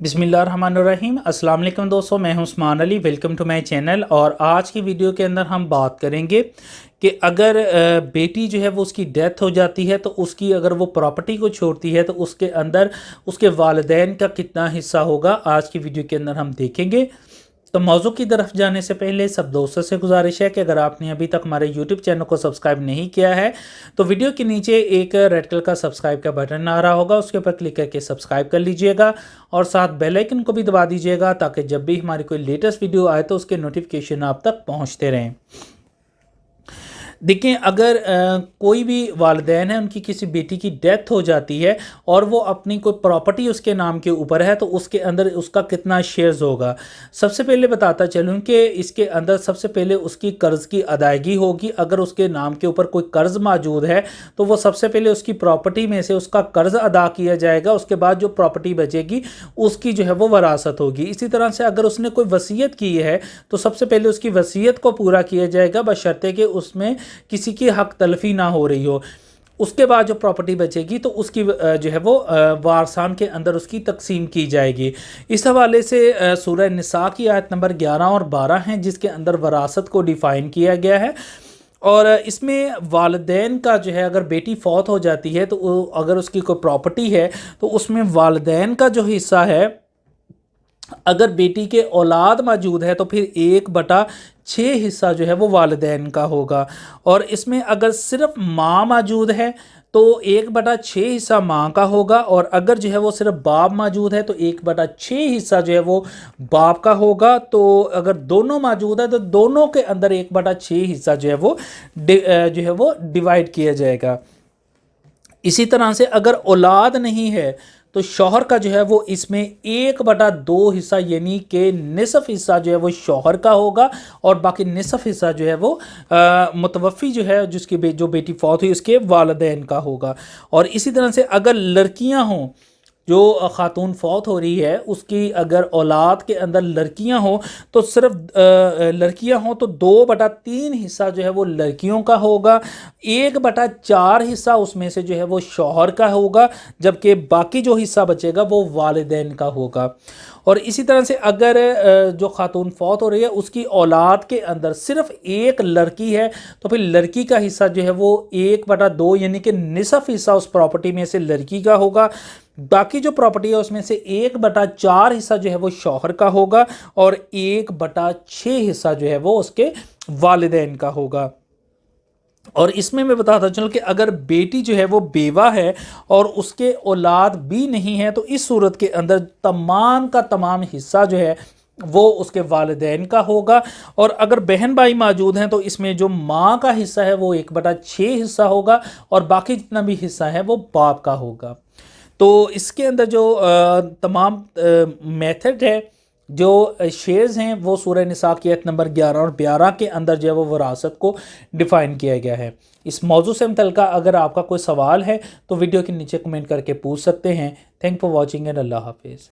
बिस्मिल्लाह रहमान रहीम। अस्सलाम वालेकुम दोस्तों, मैं हूं Usman Ali. Welcome to my channel. और आज की वीडियो के अंदर हम बात करेंगे कि अगर बेटी जो है वो उसकी डेथ हो जाती है तो उसकी अगर वो प्रॉपर्टी को छोड़ती है तो उसके अंदर उसके वालिदैन का कितना हिस्सा होगा, आज की वीडियो के अंदर हम देखेंगे। तो मौजू की तरफ जाने से पहले सब दोस्तों से गुजारिश है कि अगर आपने अभी तक हमारे YouTube चैनल को सब्सक्राइब नहीं किया है तो वीडियो के नीचे एक रेड कलर का सब्सक्राइब का बटन आ रहा होगा, उसके ऊपर क्लिक करके सब्सक्राइब कर लीजिएगा और साथ बेल आइकन को भी दबा दीजिएगा ताकि जब भी हमारी कोई लेटेस्ट वीडियो आए तो उसके नोटिफिकेशन आप तक पहुँचते रहें। देखिए, अगर कोई भी वालिदैन है, उनकी किसी बेटी की डेथ हो जाती है और वो अपनी कोई प्रॉपर्टी उसके नाम के ऊपर है तो उसके अंदर उसका कितना शेयर्स होगा। सबसे पहले बताता चलूँ कि इसके अंदर सबसे पहले उसकी कर्ज़ की अदायगी होगी। अगर उसके नाम के ऊपर कोई कर्ज़ मौजूद है तो वो सबसे पहले उसकी प्रॉपर्टी में से उसका कर्ज़ अदा किया जाएगा। उसके बाद जो प्रॉपर्टी बचेगी उसकी जो है वो वरासत होगी। इसी तरह से अगर उसने कोई वसीयत की है तो सबसे पहले उसकी वसीयत को पूरा किया जाएगा, बशर्ते कि उसमें किसी की हक तलफी ना हो रही हो। उसके बाद जो प्रॉपर्टी बचेगी तो उसकी जो है वो वारसान के अंदर उसकी तकसीम की जाएगी। इस हवाले से सूरह निसा की आयत नंबर 11 और 12 हैं जिसके अंदर वरासत को डिफ़ाइन किया गया है। और इसमें वालिदैन का जो है, अगर बेटी फौत हो जाती है तो अगर उसकी कोई प्रॉपर्टी है तो उसमें वालिदैन का जो हिस्सा है, अगर बेटी के औलाद मौजूद है तो फिर 1/6 हिस्सा जो है वो वालिदैन का होगा। और इसमें अगर सिर्फ माँ मौजूद है तो 1/6 हिस्सा माँ का होगा। और अगर जो है वो सिर्फ बाप मौजूद है तो 1/6 हिस्सा जो है वो बाप का होगा। तो अगर दोनों मौजूद है तो दोनों के अंदर 1/6 हिस्सा जो है वो डिवाइड किया जाएगा। इसी तरह से अगर औलाद नहीं है तो शौहर का जो है वो इसमें 1/2 हिस्सा यानी कि निसफ हिस्सा जो है वो शौहर का होगा और बाकी निसफ हिस्सा जो है वो मुतवफ़ी जो है जिसकी जो बेटी फौत हुई उसके वालिदैन का होगा। और इसी तरह से अगर लड़कियां हों, जो ख़ातून फौत हो रही है उसकी अगर औलाद के अंदर लड़कियां हो तो सिर्फ लड़कियां हों तो 2/3 हिस्सा जो है वो लड़कियों का होगा। 1/4 हिस्सा उसमें से जो है वो शौहर का होगा, जबकि बाकी जो हिस्सा बचेगा वो वालिदैन का होगा। और इसी तरह से अगर जो ख़ातून फौत हो रही है उसकी औलाद के अंदर सिर्फ एक लड़की है तो फिर लड़की का हिस्सा जो है वो 1/2 यानी कि निसफ हिस्सा उस प्रॉपर्टी में से लड़की का होगा। बाकी जो प्रॉपर्टी है उसमें से 1/4 हिस्सा जो है वो शौहर का होगा और 1/6 हिस्सा जो है वो उसके वालिदैन का होगा। और इसमें मैं बताता चलूँ कि अगर बेटी जो है वो बेवा है और उसके औलाद भी नहीं है तो इस सूरत के अंदर तमाम का तमाम हिस्सा जो है वो उसके वालिदैन का होगा। और अगर बहन भाई मौजूद हैं तो इसमें जो माँ का हिस्सा है वो 1/6 हिस्सा होगा और बाकी जितना भी हिस्सा है वो बाप का होगा। तो इसके अंदर जो तमाम मेथड है, जो शेयर्स हैं, वो सूरह निसा की आयत नंबर 11 और 12 के अंदर जो है वो वरासत को डिफ़ाइन किया गया है। इस मौजू से मुतल्लिक़ अगर आपका कोई सवाल है तो वीडियो के नीचे कमेंट करके पूछ सकते हैं। थैंक फॉर वॉचिंग एंड अल्लाह हाफिज़।